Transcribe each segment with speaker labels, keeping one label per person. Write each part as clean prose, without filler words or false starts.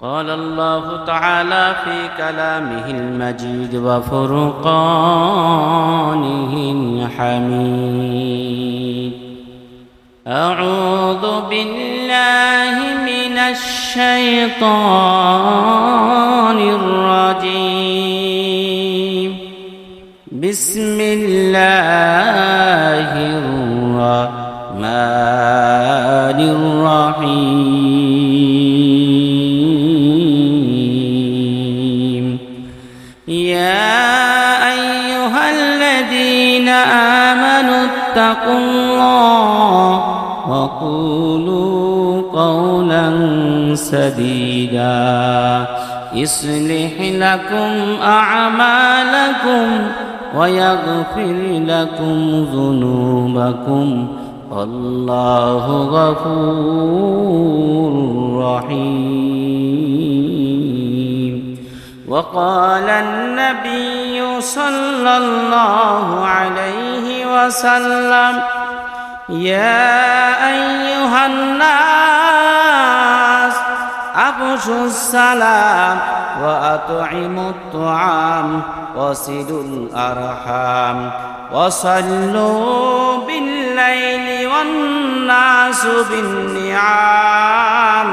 Speaker 1: قال الله تعالى في كلامه المجيد وفرقانه الحميد. أعوذ بالله من الشيطان الرجيم. بسم الله الرحمن الرحيم. يا أيها الذين آمنوا اتقوا الله وقولوا قولا سديدا يصلح لكم أعمالكم ويغفر لكم ذنوبكم والله غفور رحيم. وقال النبي صلى الله عليه وسلم: يا أيها الناس أفشوا السلام وأطعموا الطعام وصلوا الأرحام وصلوا بالليل والناس بالنعام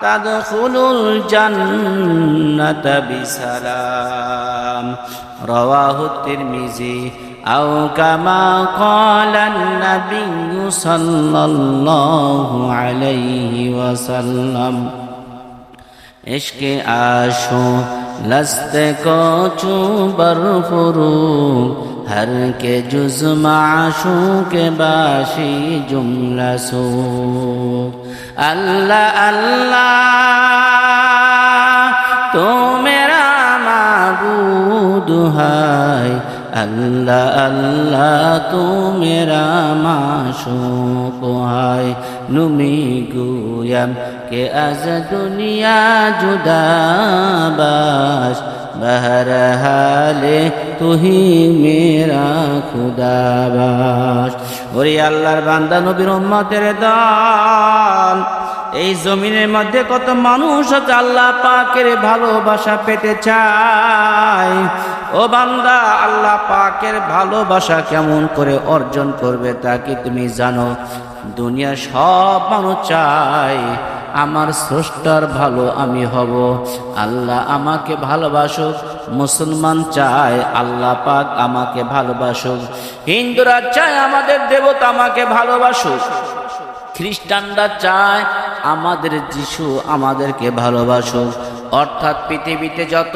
Speaker 1: تدخلوا الجنة بسلام. رواه الترمذي أو كما قال النبي صلى الله عليه وسلم. عشق आशो लस्ते को चूबर फुरूग हर के जुज माशू के बाशी जुमला सो. अल्लाह अल्लाह तो मेरा माबूद है, अल्लाह अल्लाह तू मेरा माशूक है. नुमी गुयम के अज दुनिया जुदा बाश बहरहाले तू ही मेरा खुदा बाश. ওরে আল্লাহর বান্দা নবীর উম্মতের দল, এই জমিনের মধ্যে কত মানুষ আছে আল্লাহ পাকের ভালোবাসা পেতে চায়। ও বান্দা, আল্লাহ পাকের ভালোবাসা কেমন করে অর্জন করবে তা কি তুমি জানো? দুনিয়ার সব মানুষ চায় আমার স্রষ্টার ভালো আমি হব, আল্লাহ আমাকে ভালোবাসুক। মুসলমান চায় আল্লাহ পাক আমাকে ভালোবাসুক। হিন্দুরা চায় আমাদের দেবতা আমাকে ভালোবাসুক। খ্রিস্টানরা চায় আমাদের যিশু আমাদেরকে ভালোবাসুক। অর্থাৎ পৃথিবীতে যত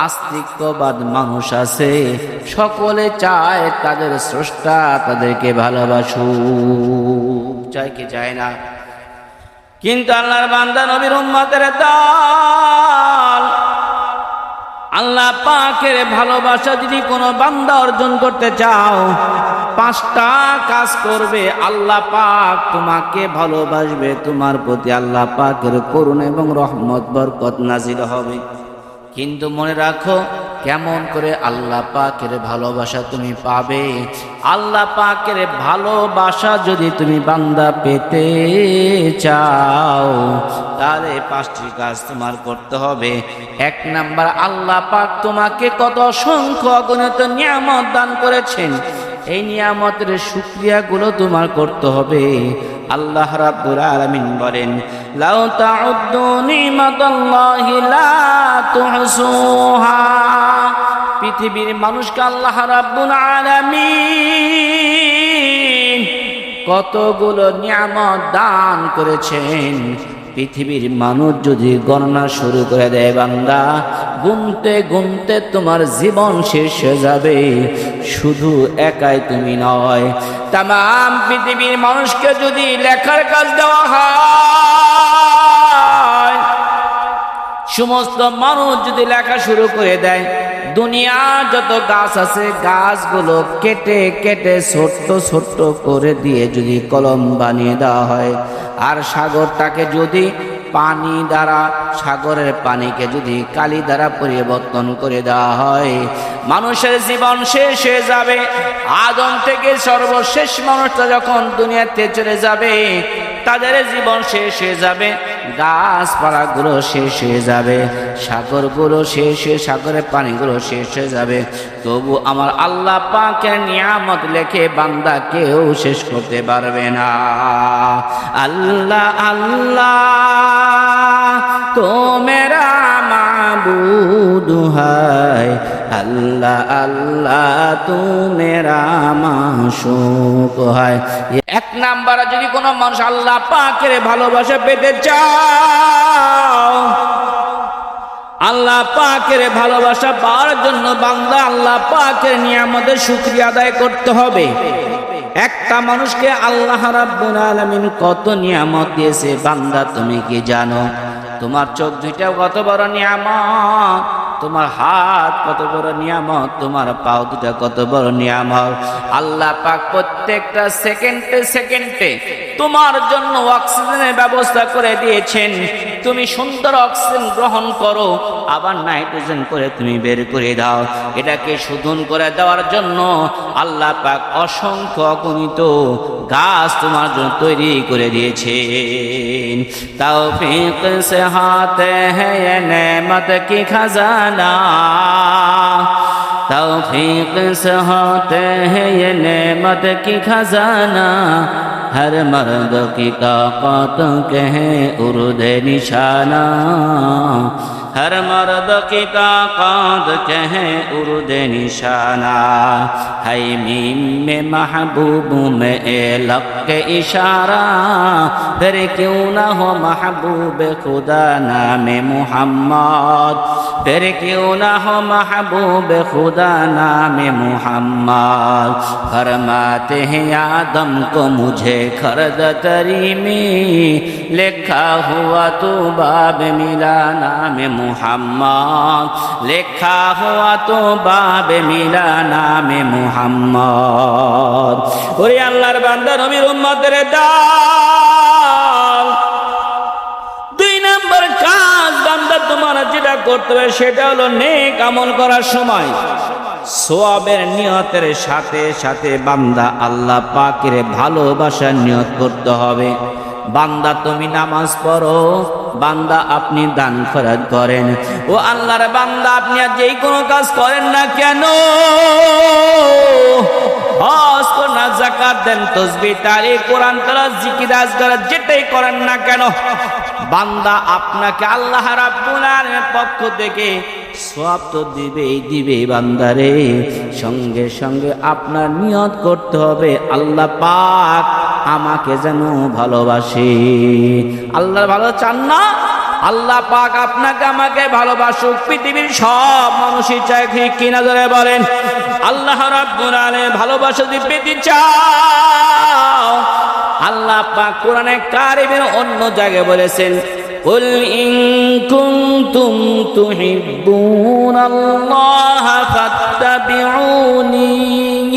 Speaker 1: আস্তিক্যবাদ মানুষ আছে সকলে চায় তাদের স্রষ্টা তাদেরকে ভালোবাসুক। চায় কি চায় না? কিন্তু আল্লাহর বান্দা নবীর উম্মতের দল, আল্লাহ পাকের ভালোবাসা যদি কোনো বান্দা অর্জন করতে চাও, 5টা কাজ করবে। আল্লাহ পাক তোমাকে ভালোবাসবে, তোমার প্রতি আল্লাহ পাকের করুণা এবং রহমত বরকত নাজিল হবে। কিন্তু মনে রাখো, কেমন করে আল্লাহ পাকের ভালোবাসা তুমি পাবে? আল্লাহ পাকের ভালোবাসা যদি তুমি বান্দা পেতে চাও তাহলে 5টি কাজ তোমার করতে হবে। 1 নাম্বার, আল্লাহ পাক তোমাকে কত অসংখ্য অগণিত নিয়ামত দান করেছেন, এই নিয়ামতের শুকরিয়া গুলো তোমার করতে হবে। আল্লাহ রাব্বুল আলামিন বলেন, লাউ তাউদ্দু নিমাতাল্লাহি লা তুহসুহা। পৃথিবীর মানুষকে আল্লাহ রাব্বুল আলামিন কতগুলো নিয়ামত দান করেছেন, পৃথিবীর মানুষ যদি গণনা শুরু করে দেয় বান্দা, গুনতে গুনতে তোমার জীবন শেষ হয়ে যাবে। শুধু একাই তুমি নয়, তামাম পৃথিবীর মানুষকে যদি লেখার কাজ দেওয়া হয়, সমস্ত মানুষ যদি লেখা শুরু করে দেয়, দুনিয়ার যত গাছ আছে গাছগুলো কেটে কেটে ছোট্ট ছোট্ট করে দিয়ে যদি কলম বানিয়ে দেওয়া হয়, আর সাগরটাকে যদি পানি দ্বারা, সাগরের পানিকে যদি কালি দ্বারা পরিবর্তন করে দেওয়া হয়, মানুষের জীবন শেষ হয়ে যাবে। আদম থেকে সর্বশেষ মানুষটা যখন দুনিয়াতে চলে যাবে, তাদের জীবন শেষ হয়ে যাবে। গাছপালাগুলো শেষ হয়ে যাবে, সাগরগুলো শেষ হয়ে সাগরের পানিগুলো শেষ হয়ে যাবে, তবু আমার আল্লাহ পাকের নিয়ামত লেখে বান্দা কেউ শেষ করতে পারবে না। আল্লাহ আল্লাহ তো মেরা মাবুদ है, अल्लाह अल्लाह तू मेरा माशूक है। এক নাম্বারে যদি কোনো মানুষ আল্লাহ পাকের ভালোবাসা পেতে চাও, আল্লাহ পাকের ভালোবাসা পাওয়ার জন্য বান্দা আল্লাহ পাকের নিয়ামতের শুকরিয়া আদায় করতে হবে। একটা মানুষকে আল্লাহ রাব্বুল আলামিন কত নিয়ামত দিয়েছে বান্দা তুমি কি জানো? তোমার চোখ দুইটা কত বড় নিয়ামত, তোমার হাত কত বড় নিয়ামত, তোমার পাও দুটা কত বড় নিয়ামত। আল্লাহ পাক প্রত্যেকটা সেকেন্ডে সেকেন্ডে তোমার জন্য অক্সিজেনের ব্যবস্থা করে দিয়েছেন। তুমি সুন্দর অক্সিজেন গ্রহণ করো, আবার নাইট্রোজেন করে তুমি বের করে দাও। এটাকে শোধন করে দেওয়ার জন্য আল্লাহ পাক অসংখ্য অগণিত গাছ তোমার জন্য তৈরি করে দিয়েছেন। তৌফিক সে হাতে হ্যায় ये नेमत की खजाना, तौफीक से होते हैं ये नेमत की खजाना, हर मर्द की ताकत के हैं उर्दे निशाना, हर मर्द की ताकत के हैं उर्दे निशाना, है मीम में महबूब में लक के इशारा, फिर क्यों ना हो महबूब खुदा नाम मुहम्मद, फिर क्यों ना हो महबूब खुदा नाम मुहम्मद। फरमाते हैं आदम को मुझे खर्द तरी में लिखा हुआ तो बाब मिला नाम मुहम्मद, लिखा हुआ तो बाब मिला नाम मुहम्मद। ওরে আল্লাহর বান্দা নবীর উম্মতের দল, দুই নম্বর কাজ বান্দা তোমার যেটা করতে হবে সেটা হলো নেক আমল করার সময় সওয়াবের নিয়তের সাথে সাথে বান্দা আল্লাহ পাকের ভালোবাসার নিয়ত করতে হবে। বান্দা তুমি নামাজ পড়ো, বান্দা আপনি দান খয়রাত করেন, ও আল্লাহর বান্দা আপনি আর যেই কোনো কাজ করেন না কেন, হজ করেন, যাকাত দেন, তাসবিহ তাহলিল কোরআন তেলাওয়াত জিকির আজকার যেটাই করেন না কেন, বান্দা আপনাকে আল্লাহ রাব্বুল আলামিনের পক্ষ থেকে সওয়াব তো দিবেই দিবে বান্দারে। সঙ্গে সঙ্গে আপনার নিয়ত করতে হবে আল্লাহ পাক আমাকে যেন ভালোবাসে। আল্লাহর ভালো চান না? আল্লাহ পাক আপনাকে আমাকে ভালোবাসুক। পৃথিবীর সব মানুষই চায়, কি না ধরে বলেন? আল্লাহ রাব্বুল আলামিন ভালোবাসা যদি পেতে চাও, আল্লাহ পাক কোরআনে কারিমের অন্য জায়গায় বলেছেন, قل إن كنتم تحبون الله فاتبعوني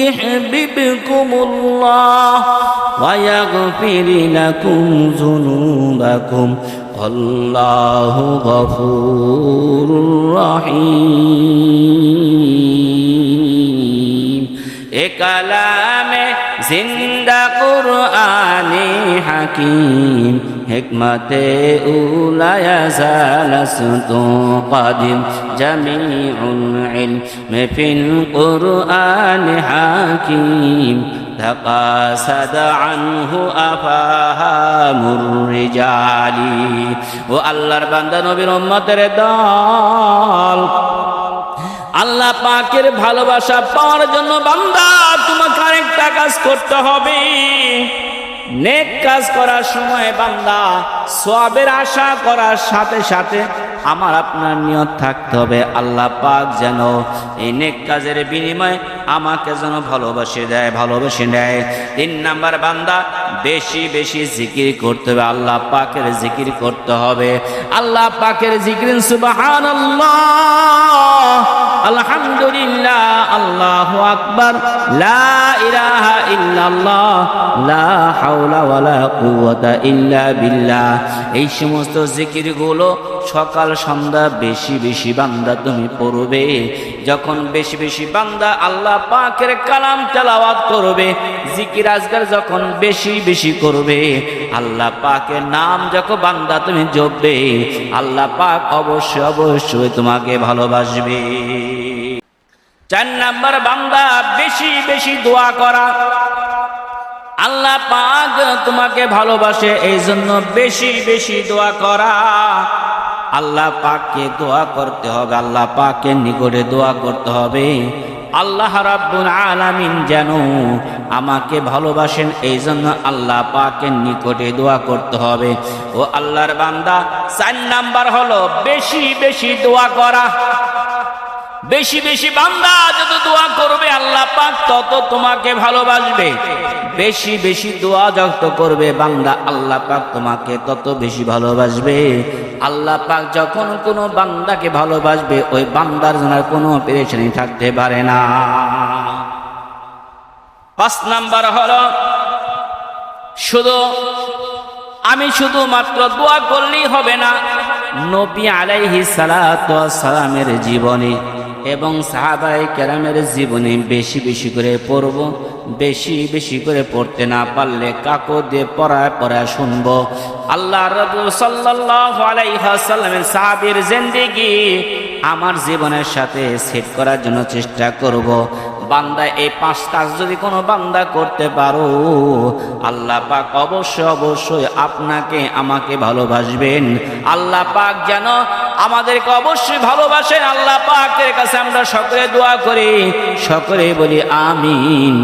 Speaker 1: يحببكم الله ويغفر لكم ذنوبكم والله غفور رحيم। এ কালামে জিন্দা কুরআনে হাকিম, হিকমতে উলায়া জালাসতু কাদিম, জামিউল ইলমি ফিল কুরআন হাকিম, তাকাসাদ আনহু আফাহামুর রিজালি। ও আল্লাহর বান্দা নবীর উম্মতের দল, আল্লাহ পাকের ভালোবাসা পাওয়ার জন্য বান্দা তোমাকে আরেকটা কাজ করতে হবে। নেক কাজ করার সময় বান্দা সওয়াবের আশা করার সাথে সাথে আমার আপনার নিয়ত থাকতে হবে আল্লাহ পাক যেন এই নেক কাজের বিনিময়ে আমাকে যেন ভালোবাসে দেয়। 3 নাম্বার বান্দা বেশি বেশি জিকির করতে হবে, আল্লাহ পাকের জিকির করতে হবে। আল্লাহ পাকের জিকির সুবহানাল্লাহ, আলহামদুলিল্লাহ, আল্লাহু আকবার, লা ইলাহা ইল্লাল্লাহ, লা হাওলা ওয়ালা কুওয়াতা ইল্লা বিল্লাহ। এই সমস্ত জিকিরগুলো সকাল সন্ধ্যা বেশি বেশি বান্দা তুমি পড়বে। যখন বেশি বেশি বান্দা আল্লাহ পাকের কালাম তেলাওয়াত করবে, জিকির আজকার যখন বেশি বেশি করবে, আল্লাহ পাকের নাম যখন বান্দা তুমি জপবে, আল্লাহ পাক অবশ্যই অবশ্যই তোমাকে ভালোবাসবে। 4 নাম্বার বান্দা বেশি বেশি দোয়া করা। আল্লাহ পাক তোমাকে ভালোবাসে, এই জন্য বেশি বেশি দোয়া করা। আল্লাহ পাককে দোয়া করতে হবে, আল্লাহ পাকের নিকটে দোয়া করতে হবে আল্লাহ রাব্বুল আলামিন যেন আমাকে ভালোবাসেন, এই জন্য আল্লাহ পাকের নিকটে দোয়া করতে হবে। ও আল্লাহর বান্দা, 4 নাম্বার হলো বেশি বেশি দোয়া করা। বেশি বেশি বান্দা যত দোয়া করবে আল্লাহ পাক তত তোমাকে ভালোবাসবে। বেশি বেশি দোয়া যত করবে বান্দা, আল্লাহ পাক তোমাকে তত বেশি ভালোবাসবে। আল্লাহ পাক যখন কোনো বান্দাকে ভালোবাসবে, ওই বান্দার জন্য কোনো পেরেশানি থাকতে পারে না। 5 নাম্বার হলো শুধু মাত্র দোয়া করলেই হবে না, নবী আলাইহিস সালাতু ওয়াস সালামের জীবনী এবং সাহাবায়ে কেরামের জীবনী বেশি বেশি করে পড়ব। বেশি বেশি করে পড়তে না পারলে কাকো দিয়ে পড়ায় শুনবো। আল্লাহ রাসূল সাল্লাল্লাহু আলাইহি ওয়াসাল্লামের সাহাবীর জিন্দেগি আমার জীবনের সাথে সেট করার জন্য চেষ্টা করব। বান্দা এই 5 কাজ যদি কোনো বান্দা করতে পারো, আল্লাহ পাক অবশ্যই অবশ্যই আপনাকে আমাকে ভালোবাসবেন। আল্লাহ পাক যেন আমাদেরকে অবশ্যই ভালোবাসেন। আল্লাহ পাকের কাছে আমরা সকলে দোয়া করি, সকলে বলি আমিন।